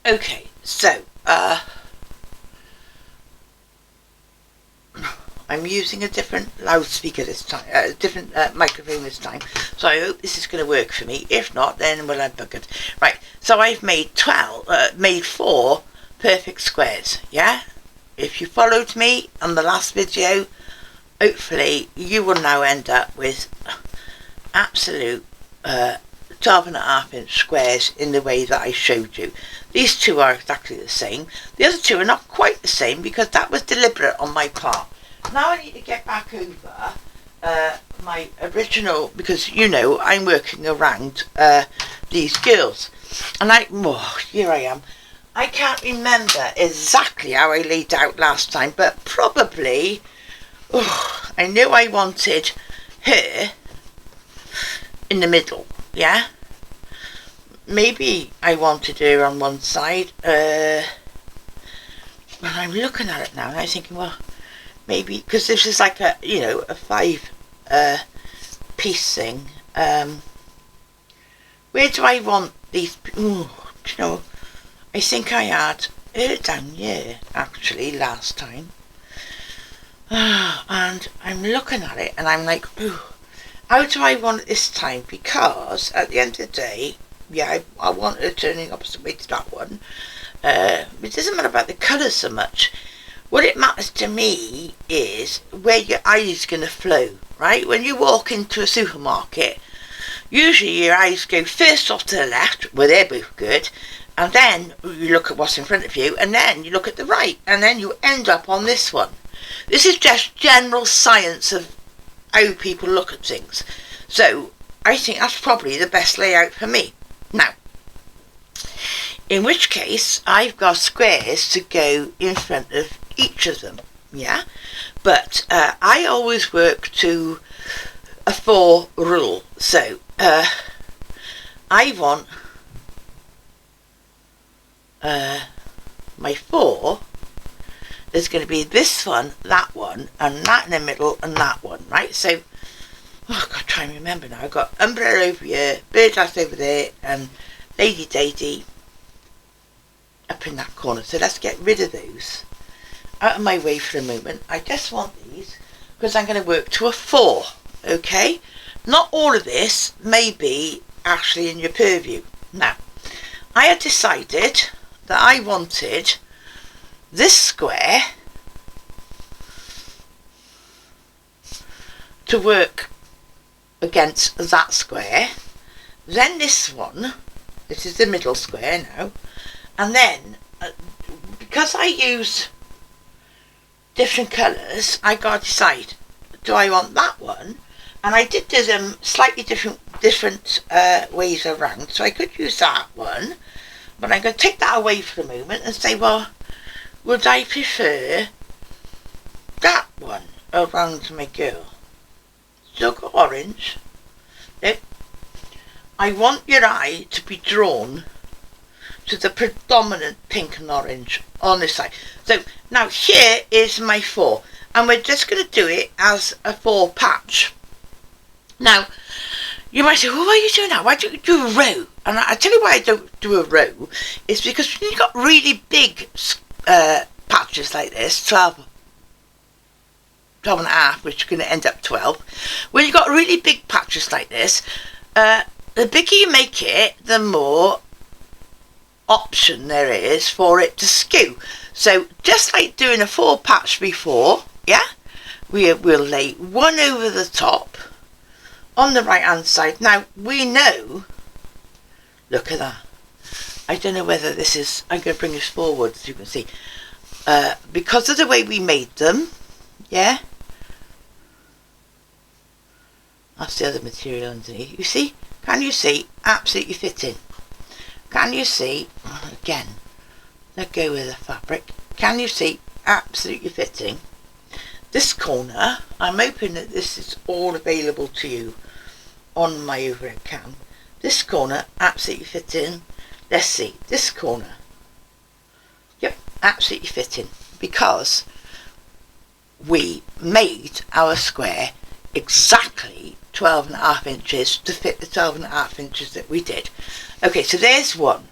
Okay, so I'm using a different loudspeaker this time, a different microphone this time, so I hope this is going to work for me. If not, then well, I'm buggered. Right, so I've made 4 perfect squares, yeah? If you followed me on the last video, hopefully you will now end up with absolute 12.5-inch squares in the way that I showed you. These two are exactly the same. The other two are not quite the same because that was deliberate on my part. Now I need to get back over my original, because you know I'm working around these girls, and here I am. I can't remember exactly how I laid out last time, but probably I knew I wanted her in the middle, yeah? Maybe I wanted her on one side. When I'm looking at it now and I'm thinking, well, maybe, because this is like a, you know, a 5 piece thing. Where do I want these? You know, I think I had her down here actually last time. And I'm looking at it and I'm like, how do I want it this time? Because at the end of the day, yeah, I want her turning opposite way to that one. It doesn't matter about the colour so much. What it matters to me is where your eyes going to flow, right? When you walk into a supermarket, usually your eyes go first off to the left, where they're both good, and then you look at what's in front of you, and then you look at the right, and then you end up on this one. This is just general science of how people look at things. So I think that's probably the best layout for me. Now, in which case I've got squares to go in front of each of them, yeah? But I always work to a 4 rule. So I want my 4 is going to be this one, that one, and that in the middle, and that one, right? So, I've got to try and remember now. I've got umbrella over here, birdhouse over there, and Lady Daisy up in that corner. So let's get rid of those out of my way for a moment. I just want these because I'm going to work to a 4, okay? Not all of this may be actually in your purview. Now, I had decided that I wanted this square to work against that square, then this one, this is the middle square now, and then because I use different colours, I got to decide, do I want that one? And I did do them slightly different ways around, so I could use that one, but I'm going to take that away for a moment and say, well, would I prefer that one around my girl? Still got orange. Nope. I want your eye to be drawn to the predominant pink and orange on this side. So now here is my 4, and we're just going to do it as a 4 patch. Now you might say, well, why are you doing that? Why don't you do a row? And I tell you why I don't do a row. It's because when you've got really big patches like this, 12 and a half, which are going to end up 12. When you've got really big patches like this, the bigger you make it, the more option there is for it to skew. So just like doing a 4 patch before, yeah, we'll lay one over the top on the right hand side. Now we know, look at that. I don't know whether this is, I'm going to bring this forward so you can see, because of the way we made them, yeah, that's the other material underneath. You see, can you see, absolutely fitting? Can you see, again, let go with the fabric, can you see, absolutely fitting? This corner, I'm hoping that this is all available to you on my overhead cam. This corner, absolutely fitting. Let's see, this corner, yep, absolutely fitting, because we made our square exactly 12.5 inches to fit the 12.5 inches that we did. Okay, so there's one.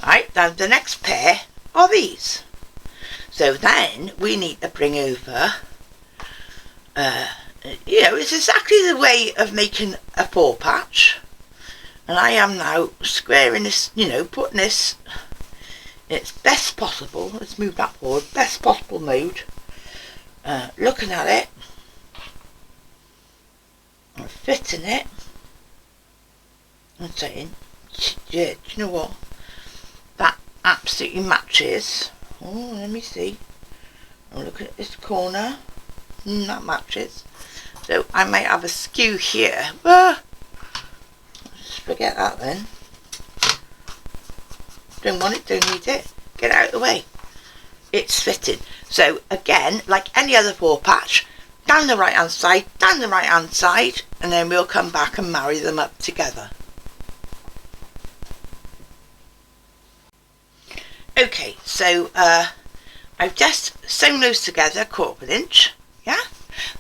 Right, now the next pair are these. So then we need to bring over, it's exactly the way of making a paw patch. And I am now squaring this, putting this in its best possible, let's move that forward, best possible mode. Looking at it, and fitting it, and saying, yeah, do you know what? That absolutely matches. Oh, let me see. I'm looking at this corner. That matches. So I might have a skew here. Just forget that then. Don't want it, don't need it. Get out of the way. It's fitting. So again, like any other paw patch, down the right hand side, and then we'll come back and marry them up together. Okay, so I've just sewn those together 1/4 inch, yeah?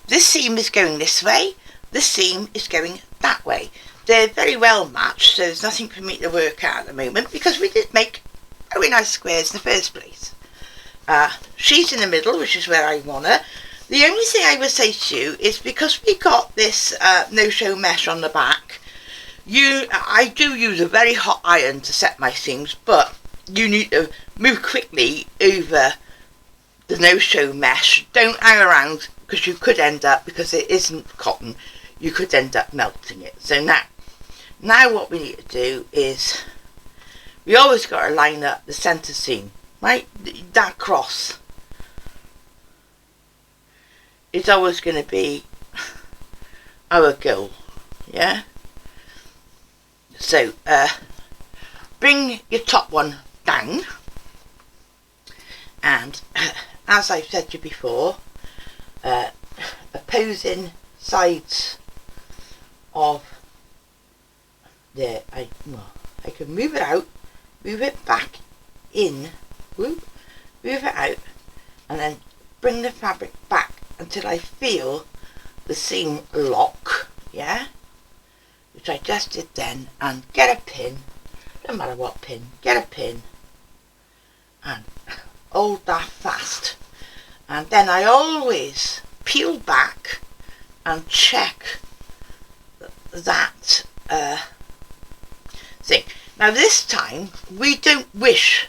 This seam is going this way, this seam is going that way. They're very well matched, so there's nothing for me to work out at the moment because we did make very nice squares in the first place. She's in the middle, which is where I want her. The only thing I would say to you is because we got this no-show mesh on the back, I do use a very hot iron to set my seams, but you need to move quickly over the no-show mesh. Don't hang around because you could end up, because it isn't cotton, you could end up melting it. So now what we need to do is, we always got to line up the centre seam, right? That cross is always going to be our goal, yeah? So bring your top one down, and as I've said to you before, opposing sides of I can move it out, move it back in, whoop, move it out, and then bring the fabric back until I feel the seam lock, yeah, which I just did then, and get a pin, no matter what pin, get a pin and hold that fast, and then I always peel back and check that thing. Now this time we don't wish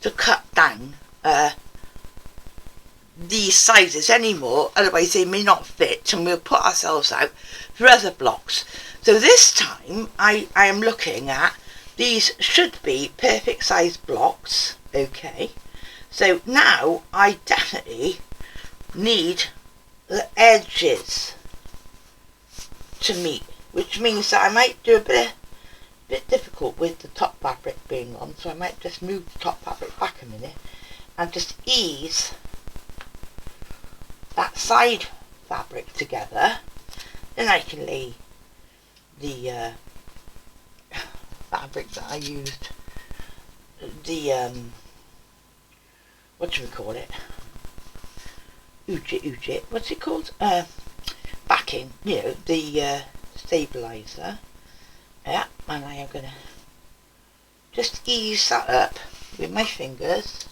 to cut down these sizes anymore, otherwise they may not fit and we'll put ourselves out for other blocks. So this time I am looking at, these should be perfect size blocks, okay? So now I definitely need the edges to meet, which means that I might do a bit difficult with the top fabric being on, so I might just move the top fabric back a minute and just ease that side fabric together. Then I can lay the fabric that I used, the what do we call it, ujit, what's it called, backing, the stabilizer, yeah, and I am going to just ease that up with my fingers,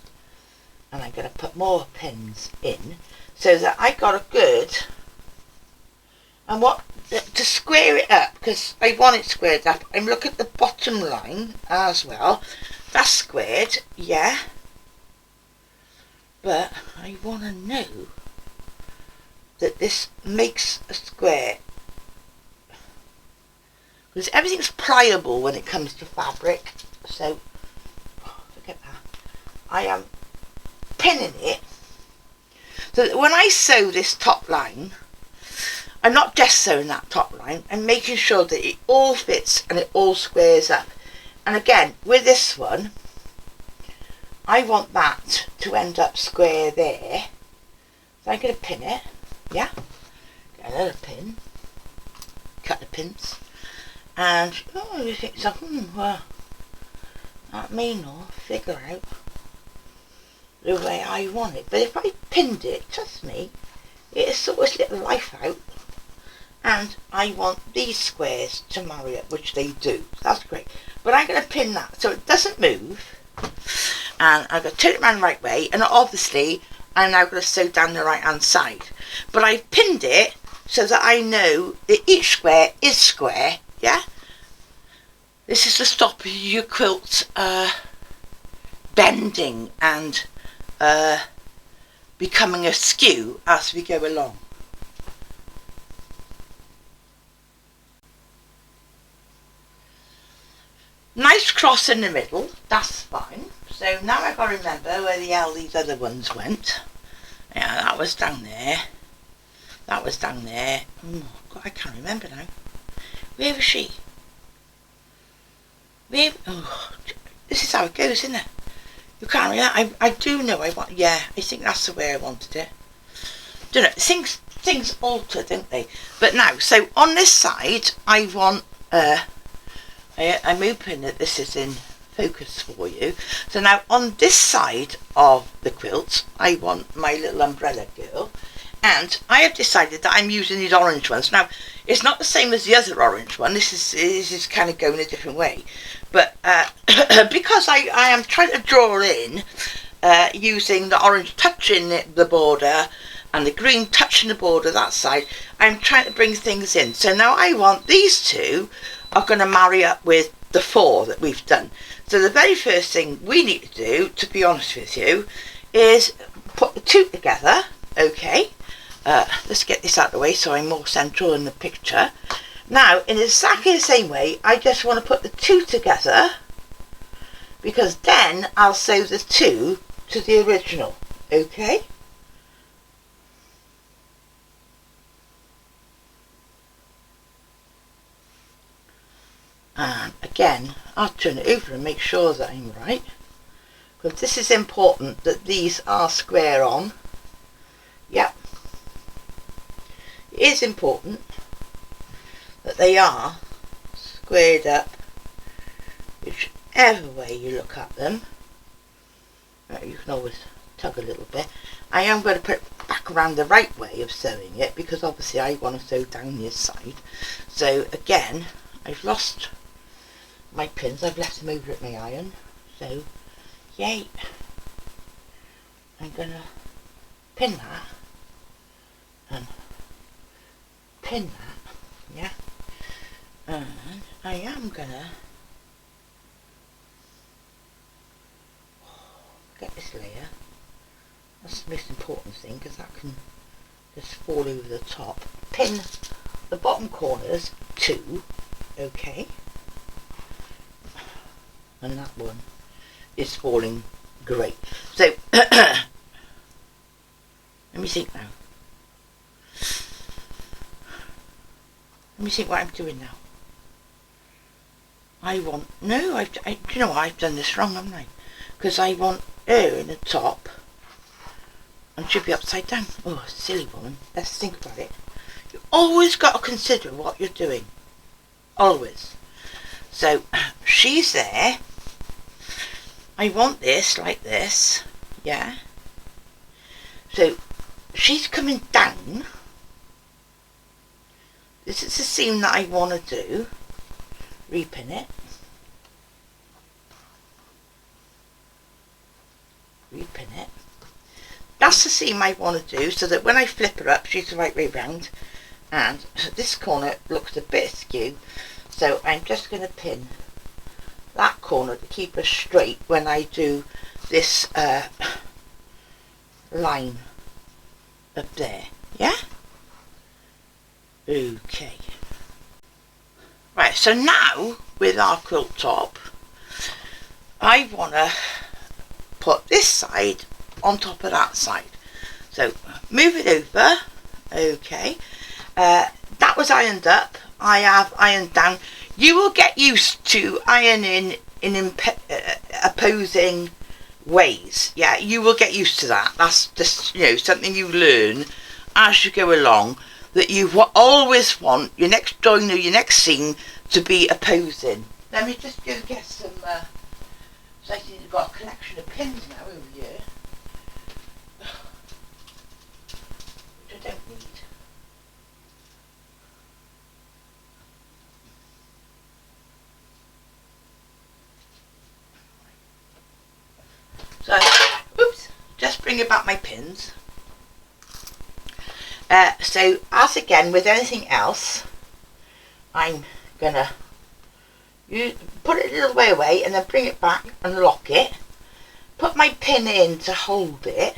and I'm going to put more pins in so that I got a good, and to square it up, because I want it squared up, and look at the bottom line as well, that's squared, yeah, but I want to know that this makes a square, because everything's pliable when it comes to fabric, so forget that. I am pinning it so that when I sew this top line, I'm not just sewing that top line, I'm making sure that it all fits and it all squares up. And again, with this one, I want that to end up square there, so I'm going to pin it, yeah, get another pin, cut the pins, and you think so, well, that may not figure out the way I want it, but if I pinned it, trust me, it'll sort its little life out, and I want these squares to marry up, which they do. That's great. but I'm going to pin that so it doesn't move, and I'm going to turn it around the right way, and obviously I'm now going to sew down the right hand side, but I've pinned it so that I know that each square is square. Yeah, this is to stop your quilt bending and becoming askew as we go along. Nice cross in the middle, that's fine. So now I've got to remember where the hell these other ones went. Yeah, that was down there. That was down there. Oh God, I can't remember now. Where was she? Where? Oh, this is how it goes, isn't it? You can't remember. I do know I want. Yeah, I think that's the way I wanted it. Don't know. Things alter, don't they? But now, so on this side, I want. I'm hoping that this is in focus for you. So now on this side of the quilt, I want my little umbrella girl, and I have decided that I'm using these orange ones. Now it's not the same as the other orange one. This is kind of going a different way, but because I am trying to draw in using the orange touching the border and the green touching the border that side, I'm trying to bring things in. So now I want these two are going to marry up with the 4 that we've done. So the very first thing we need to do, to be honest with you, is put the 2 together. Okay, let's get this out of the way so I'm more central in the picture. Now in exactly the same way, I just want to put the 2 together, because then I'll sew the 2 to the original. Okay, and again I'll turn it over and make sure that I'm right, because this is important that these are square on. Yep, it is important that they are squared up whichever way you look at them. You can always tug a little bit. I am going to put it back around the right way of sewing it, because obviously I want to sew down this side. So again, I've lost my pins. I've left them over at my iron, so yay, I'm gonna pin that and pin that, yeah, and I am gonna get this layer. That's the most important thing, because that can just fall over the top. Pin the bottom corners too. Okay, and that one is falling great. So let me think now. Let me think what I'm doing now. I want, no, do you know what, I've done this wrong, haven't I? Because I want her in the top and she'll be upside down. Oh, silly woman. Let's think about it. You always got to consider what you're doing. Always. So she's there. I want this like this. Yeah. So she's coming down. This is the seam that I want to do. Repin it. Repin it. That's the seam I want to do, so that when I flip her up, she's the right way round. And this corner looks a bit askew, so I'm just going to pin that corner to keep her straight when I do this line up there. Yeah? Okay. Right, so now with our quilt top, I want to put this side on top of that side. So move it over. Okay. That was ironed up. I have ironed down. You will get used to ironing in opposing ways. Yeah, you will get used to that. That's just, you know, something you learn as you go along, that you always want your next joiner, your next seam to be opposing. Let me just go get some, so I think I've got a collection of pins now over here, which I don't need. bring about my pins. So as again with anything else, I'm gonna put it a little way away and then bring it back and lock it. Put my pin in to hold it,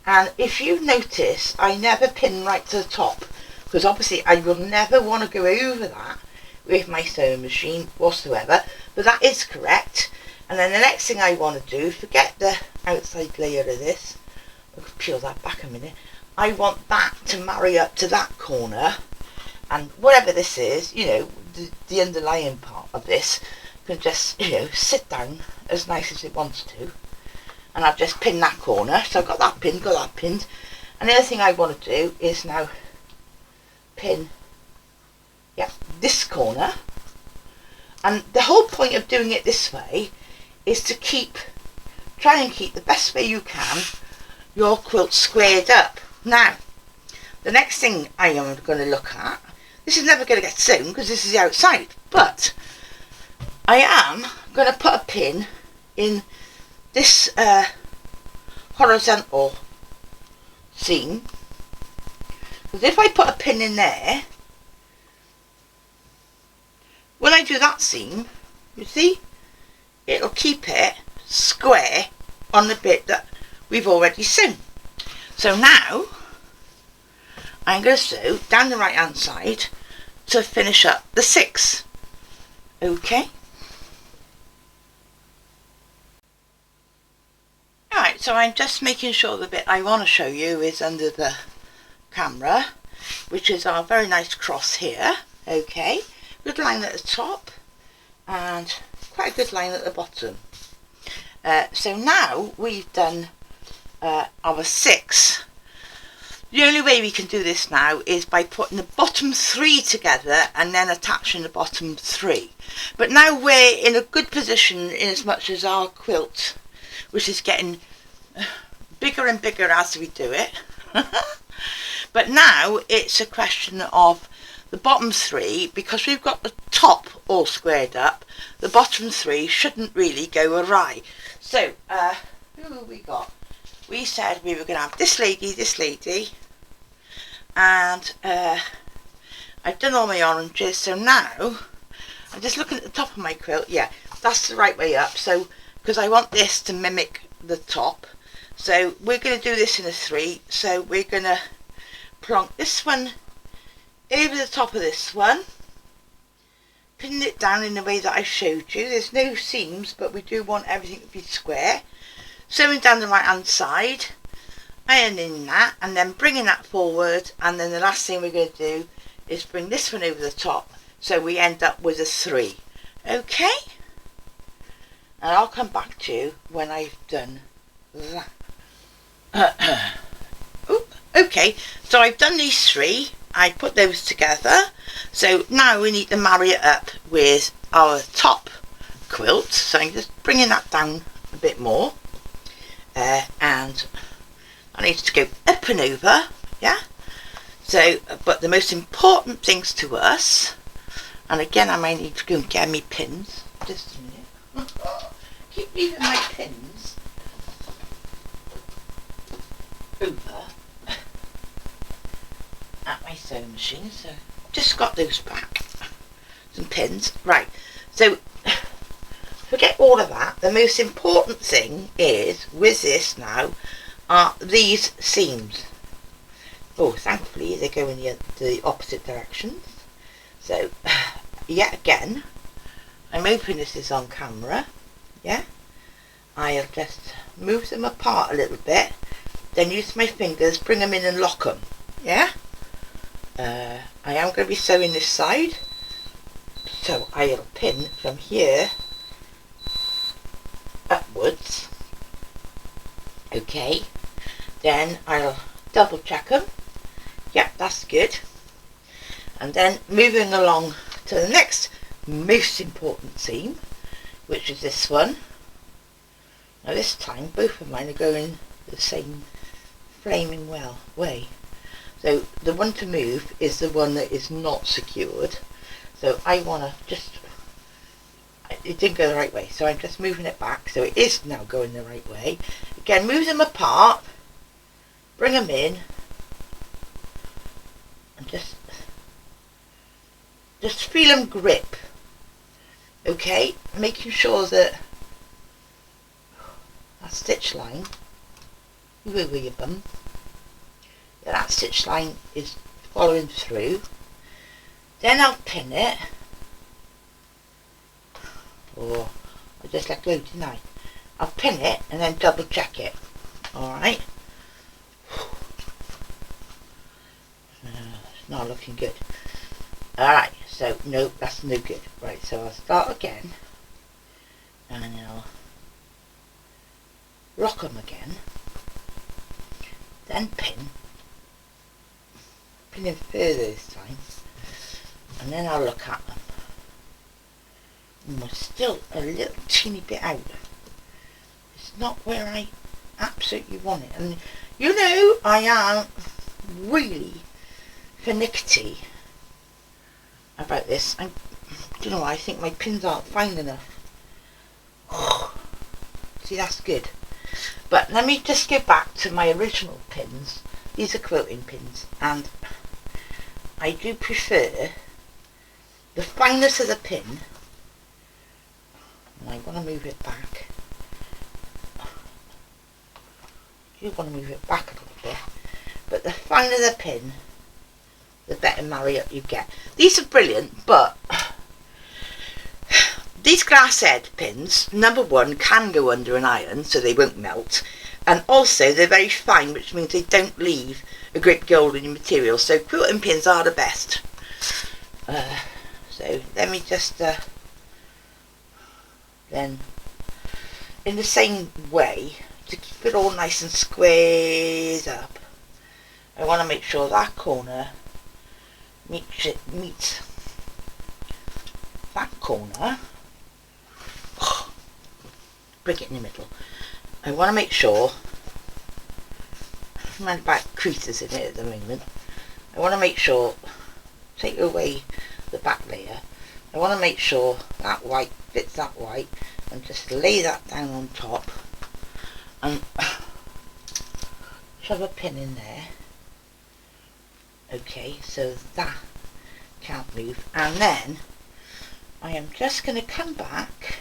and if you notice, I never pin right to the top, because obviously I will never want to go over that with my sewing machine whatsoever, but that is correct. And then the next thing I want to do, forget the outside layer of this, I'll peel that back a minute, I want that to marry up to that corner, and whatever this is, you know, the underlying part of this can just, you know, sit down as nice as it wants to. And I've just pinned that corner, so I've got that pinned, and the other thing I want to do is now pin, yeah, this corner. And the whole point of doing it this way is to try and keep the best way you can your quilt squared up. Now, the next thing I am going to look at, this is never going to get sewn because this is the outside, but I am going to put a pin in this horizontal seam, because if I put a pin in there, when I do that seam, you see, it'll keep it square on the bit that we've already sewn. So now I'm going to sew down the right hand side to finish up the 6. Okay. Alright, so I'm just making sure the bit I want to show you is under the camera, which is our very nice cross here. Okay, good line at the top and quite a good line at the bottom. So now we've done our 6. The only way we can do this now is by putting the bottom 3 together and then attaching the bottom 3. But now we're in a good position in as much as our quilt, which is getting bigger and bigger as we do it. But now it's a question of the bottom 3, because we've got the top all squared up, the bottom 3 shouldn't really go awry. So who have we got? We said we were going to have this lady, and I've done all my oranges, so now I'm just looking at the top of my quilt. Yeah, that's the right way up, so because I want this to mimic the top, so we're going to do this in a 3. So we're going to plonk this one over the top of this one, pin it down in the way that I showed you. There's no seams, but we do want everything to be square. Sewing down the right hand side, ironing that, and then bringing that forward, and then the last thing we're going to do is bring this one over the top, so we end up with a 3. Okay, and I'll come back to you when I've done that. Okay, so I've done these 3, I put those together, so now we need to marry it up with our top quilt. So I'm just bringing that down a bit more, and I need to go up and over, yeah. So, but the most important things to us, and again I might need to go and get me pins, just a minute. Keep leaving my pins over at my sewing machine, so just got those back, some pins. Right, so forget all of that. The most important thing is with this now are these seams. Oh, thankfully they go in the opposite directions. So yet again, I'm hoping this is on camera, yeah. I'll just move them apart a little bit, then use my fingers, bring them in and lock them, yeah. I am going to be sewing this side, so I'll pin from here upwards. Okay, then I'll double check them. Yep, that's good. And then moving along to the next most important seam, which is this one. Now this time both of mine are going the same flaming well way. So the one to move is the one that is not secured. So I want to just, it didn't go the right way, so I'm just moving it back, so it is now going the right way. Again, move them apart, bring them in and just feel them grip, okay, making sure that stitch line, you go with your bum, that stitch line is following through. Then I'll pin it, or I just let go, didn't I? I'll pin it and then double check it. Alright, it's not looking good. Alright, so no, that's no good. Right, so I'll start again and I'll rock them again, then pin it further this time, and then I'll look at them. And we're still a little teeny bit out. It's not where I absolutely want it, and you know I am really finicky about this. I don't know why, I think my pins aren't fine enough. See, that's good. But let me just go back to my original pins. These are quilting pins, and I do prefer the fineness of the pin. And I want to move it back. You want to move it back a little bit, but the finer the pin, the better marry up you get. These are brilliant, but these glass head pins, number one, can go under an iron so they won't melt, and also they're very fine, which means they don't leave a great gold in your material. So quilting pins are the best. So let me just then, in the same way, to keep it all nice and squared up, I want to make sure that corner meets that corner. Bring it in the middle. I want to make sure, I'm about creases in it at the moment. I want to make sure, take away the back layer, I want to make sure that white fits that white, and just lay that down on top and shove a pin in there. Okay, so that can't move, and then I am just going to come back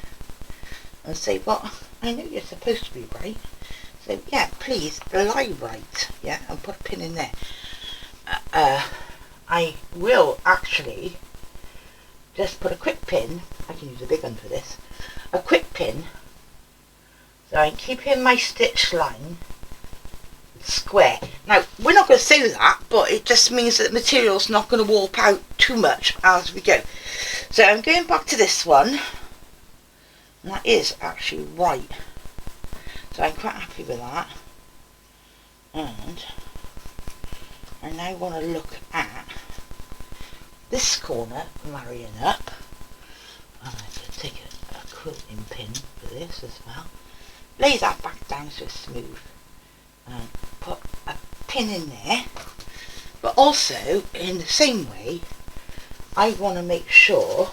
and say, well, I know you're supposed to be right, so yeah, please lie right, yeah, and put a pin in there. I will actually just put a quick pin, I can use a big one for this, a quick pin, so I'm keeping my stitch line square. Now, we're not going to sew that, but it just means that the material's not going to warp out too much as we go. So I'm going back to this one, and that is actually right. So I'm quite happy with that. And I now want to look at this corner marrying up. I'm going to take a quilting pin for this as well. Lay that back down so it's smooth. And put a pin in there. But also, in the same way, I want to make sure,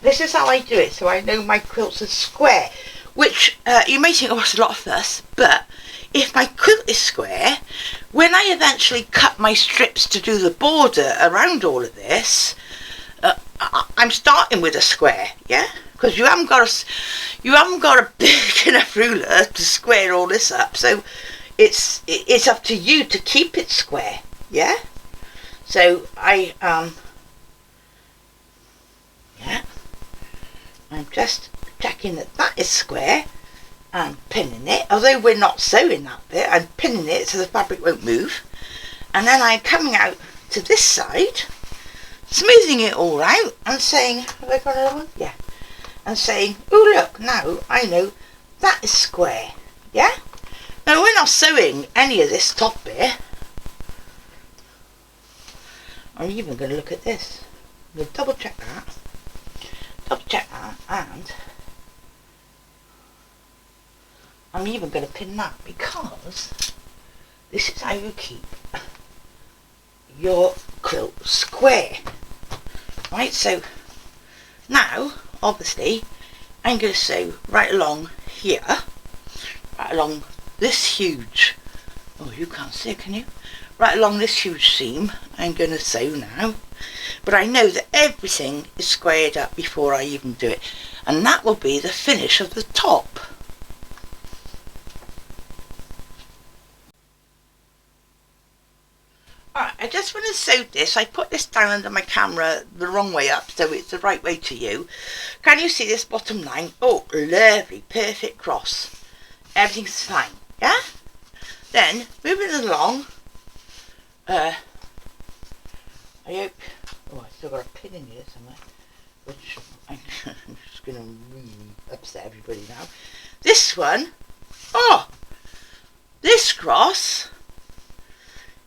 this is how I do it, so I know my quilts are square. Which, you may think, oh, it's a lot of fuss, but if my quilt is square, when I eventually cut my strips to do the border around all of this, I'm starting with a square, yeah? Because you haven't got a big enough ruler to square all this up, so it's up to you to keep it square, yeah? So I'm just checking that that is square and pinning it, although we're not sewing that bit, I'm pinning it so the fabric won't move, and then I'm coming out to this side, smoothing it all out and saying, have I got another one? Yeah. And saying, oh look, now I know that is square, yeah? Now we're not sewing any of this top bit. I'm even going to look at this. I'm going to double check that, and I'm even going to pin that, because this is how you keep your quilt square. Right, so now obviously I'm going to sew right along here, right along this huge Oh, you can't see, can you? Right along this huge seam I'm going to sew now, but I know that everything is squared up before I even do it, and that will be the finish of the top. Alright, I just want to sew this. I put this down under my camera the wrong way up, so it's the right way to you. Can you see this bottom line? Oh, lovely, perfect cross. Everything's fine, yeah? Then, moving along, I hope, oh, I still got a pin in here somewhere, which I'm just going to really upset everybody now. This one, oh, this cross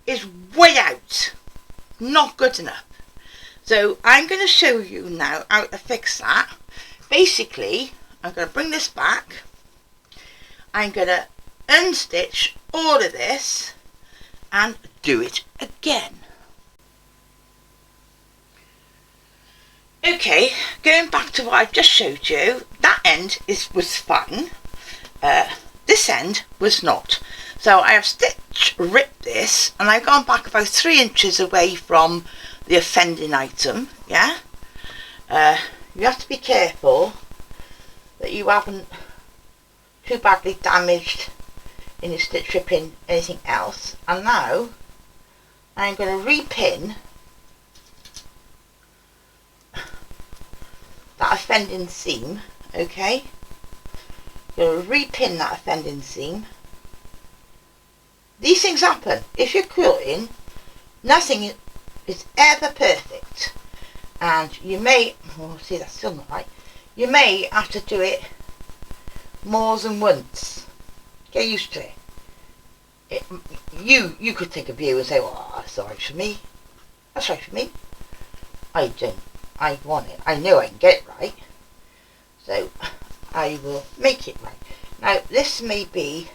is way out, not good enough. So I'm going to show you now how to fix that. Basically, I'm going to bring this back. I'm going to unstitch all of this and do it again. Okay, going back to what I've just showed you, that end was fine. This end was not. So I have ripped this, and I've gone back about 3 inches away from the offending item, yeah? You have to be careful that you haven't too badly damaged in your stitch ripping anything else. And now I'm going to repin that offending seam, okay? Going to repin that offending seam. These things happen. If you're quilting, nothing is ever perfect, and you may, oh, see, that's still not right. You may have to do it more than once. Get used to it. You could take a view and say, well, that's all right for me. That's right for me. I don't. I want it. I know I can get it right, so I will make it right. Now, this may be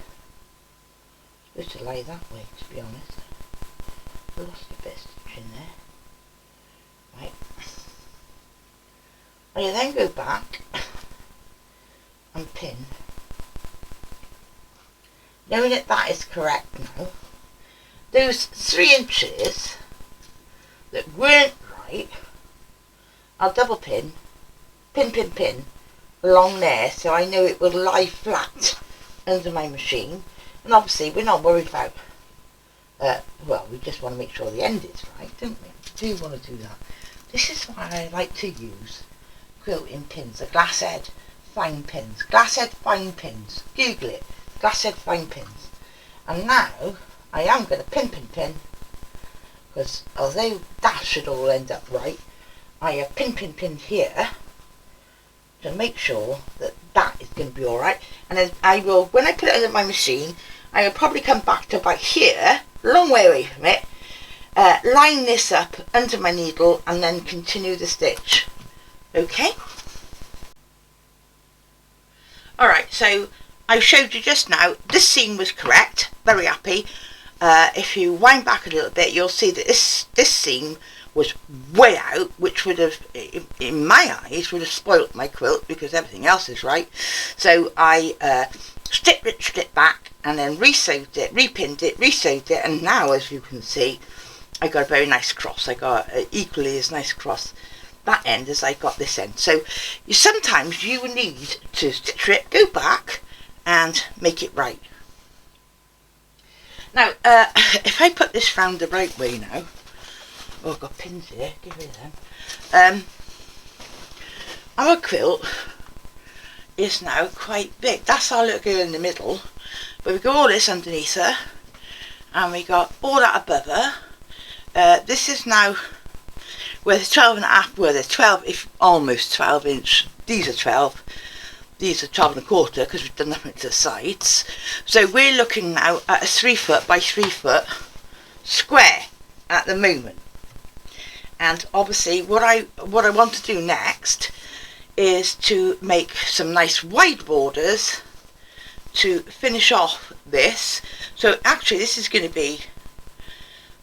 supposed to lay that way, to be honest. I lost a bit of stitch in there. Right. I then go back and pin. Knowing that that is correct now, those 3 inches that weren't right, I'll double pin, pin along there, so I know it will lie flat under my machine. And obviously we're not worried about, well, we just want to make sure the end is right, don't we? We do want to do that. This is why I like to use quilting pins, the glass head fine pins. Glass head fine pins. Google it. Glass head fine pins. And now I am going to pin, because although that should all end up right, I have pin here to make sure that that is going to be alright. And then I will, when I put it under my machine, I will probably come back to about here, a long way away from it, line this up under my needle and then continue the stitch. Okay? Alright, so I showed you just now, this seam was correct, very happy. If you wind back a little bit, you'll see that this seam was way out, which would have, in my eyes, would have spoilt my quilt because everything else is right. So I stitched it back and then re-sewed it, repinned it, re-sewed it, and now, as you can see, I got a very nice cross. I got equally as nice cross that end as I got this end. So sometimes you need to stitch it, go back and make it right. Now, if I put this round the right way now, oh, I've got pins here, get rid of them. Our quilt is now quite big. That's our little girl in the middle, but we've got all this underneath her, and we got all that above her. This is now where the 12.5, where the 12, if almost 12 inch. These are 12. These are 12.25 because we've done nothing to the sides. So we're looking now at a 3 foot by 3 foot square at the moment. And obviously what I want to do next is to make some nice wide borders to finish off this. So actually this is going to be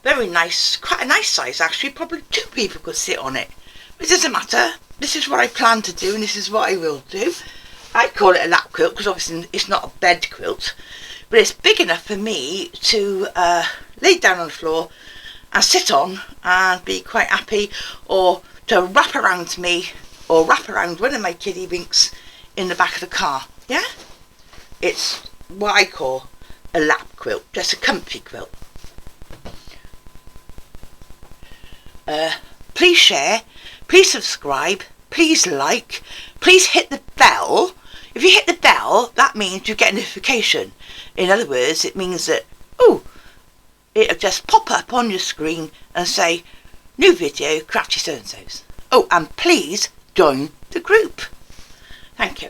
very nice, quite a nice size actually. Probably 2 people could sit on it. But it doesn't matter. This is what I plan to do and this is what I will do. I call it a lap quilt because obviously it's not a bed quilt, but but it's big enough for me to lay down on the floor and sit on and be quite happy, or to wrap around me, or wrap around one of my kiddie winks in the back of the car. Yeah, it's what I call a lap quilt, just a comfy quilt. Please share, please subscribe, please like, please hit the bell. If you hit the bell, that means you get a notification. In other words, it means that, oh, it'll just pop up on your screen and say, new video, crafty so-and-sos. Oh, and please join the group. Thank you.